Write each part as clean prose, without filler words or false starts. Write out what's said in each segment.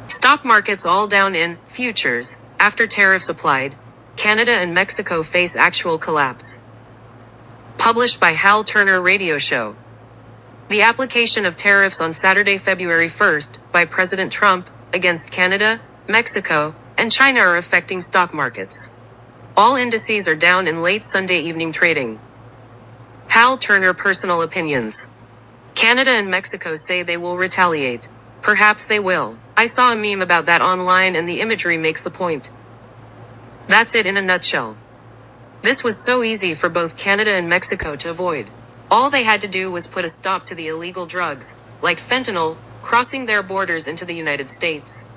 Stock markets all down in futures. After tariffs applied, Canada and Mexico face actual collapse. Published by Hal Turner Radio Show. The application of tariffs on Saturday, February 1st, by President Trump, against Canada, Mexico, and China are affecting stock markets. All indices are down in late Sunday evening trading. Hal Turner Personal Opinions. Canada and Mexico say they will retaliate. Perhaps they will. I saw a meme about that online and the imagery makes the point. That's it in a nutshell. This was so easy for both Canada and Mexico to avoid. All they had to do was put a stop to the illegal drugs, like fentanyl, crossing their borders into the United States.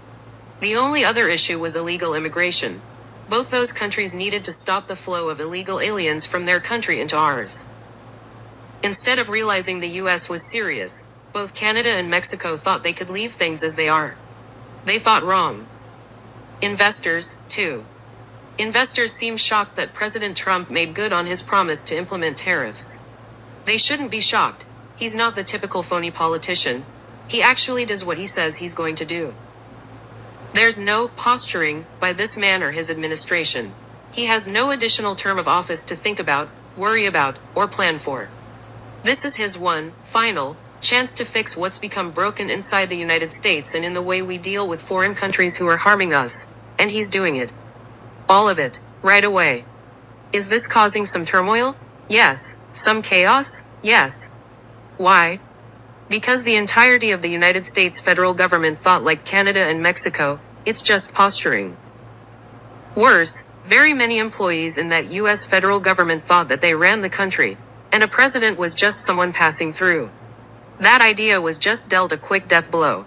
The only other issue was illegal immigration. Both those countries needed to stop the flow of illegal aliens from their country into ours. Instead of realizing the US was serious, both Canada and Mexico thought they could leave things as they are. They thought wrong. Investors, too. Investors seem shocked that President Trump made good on his promise to implement tariffs. They shouldn't be shocked. He's not the typical phony politician. He actually does what he says he's going to do. There's no posturing by this man or his administration. He has no additional term of office to think about, worry about, or plan for. This is his one, final, chance to fix what's become broken inside the United States and in the way we deal with foreign countries who are harming us, and he's doing it. All of it, right away. Is this causing some turmoil? Yes. Some chaos? Yes. Why? Because the entirety of the United States federal government thought like Canada and Mexico, it's just posturing. Worse, very many employees in that US federal government thought that they ran the country, and a president was just someone passing through. That idea was just dealt a quick death blow.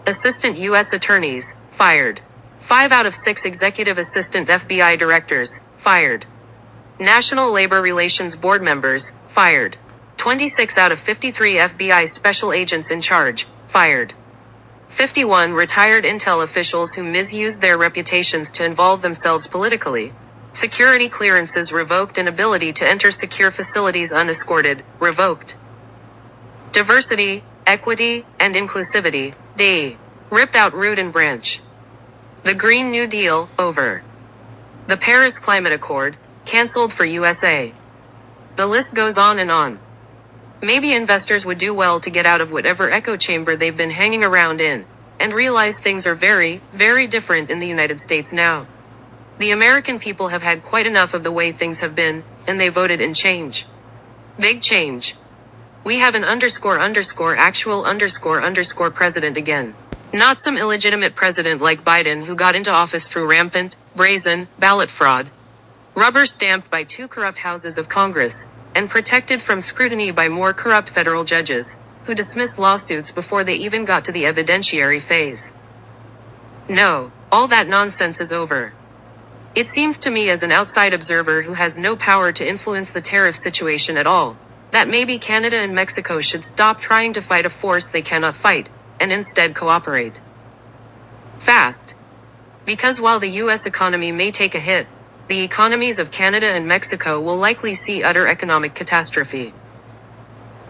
Assistant US attorneys, fired. 5 out of 6 executive assistant FBI directors, fired. National Labor Relations Board members, fired. 26 out of 53 FBI special agents in charge, fired. 51 retired intel officials who misused their reputations to involve themselves politically. Security clearances revoked and ability to enter secure facilities unescorted, revoked. Diversity, equity, and inclusivity, DE, ripped out root and branch. The Green New Deal, over. The Paris Climate Accord, canceled for USA. The list goes on and on. Maybe investors would do well to get out of whatever echo chamber they've been hanging around in, and realize things are very, very different in the United States now. The American people have had quite enough of the way things have been, and they voted in change. Big change. We have an actual president again. Not some illegitimate president like Biden who got into office through rampant, brazen, ballot fraud. Rubber stamped by 2 corrupt houses of Congress, and protected from scrutiny by more corrupt federal judges, who dismissed lawsuits before they even got to the evidentiary phase. No, all that nonsense is over. It seems to me as an outside observer who has no power to influence the tariff situation at all, that maybe Canada and Mexico should stop trying to fight a force they cannot fight, and instead cooperate. Fast. Because while the US economy may take a hit, the economies of Canada and Mexico will likely see utter economic catastrophe.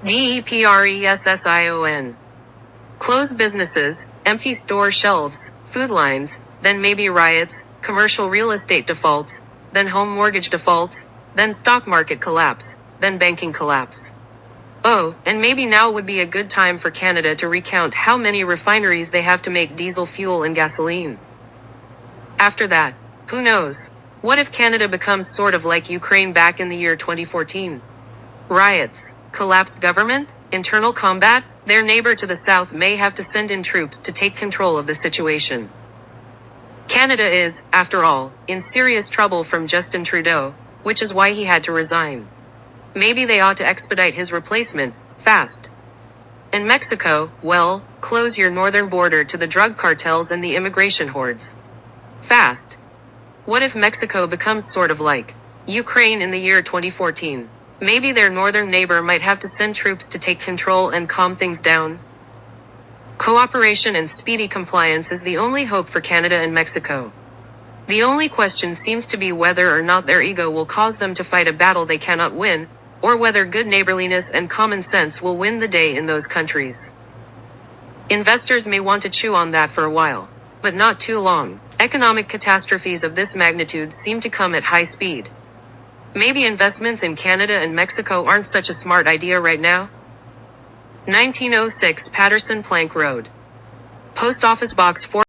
DEPRESSION. Close businesses, empty store shelves, food lines, then maybe riots, commercial real estate defaults, then home mortgage defaults, then stock market collapse, then banking collapse. Oh, and maybe now would be a good time for Canada to recount how many refineries they have to make diesel fuel and gasoline. After that, who knows? What if Canada becomes sort of like Ukraine back in the year 2014? Riots, collapsed government, internal combat, their neighbor to the south may have to send in troops to take control of the situation. Canada is, after all, in serious trouble from Justin Trudeau, which is why he had to resign. Maybe they ought to expedite his replacement, fast. And Mexico, well, close your northern border to the drug cartels and the immigration hordes. Fast. What if Mexico becomes sort of like Ukraine in the year 2014? Maybe their northern neighbor might have to send troops to take control and calm things down. Cooperation and speedy compliance is the only hope for Canada and Mexico. The only question seems to be whether or not their ego will cause them to fight a battle they cannot win, or whether good neighborliness and common sense will win the day in those countries. Investors may want to chew on that for a while, but not too long. Economic catastrophes of this magnitude seem to come at high speed. Maybe investments in Canada and Mexico aren't such a smart idea right now? 1906 Patterson Plank Road. Post Office Box 4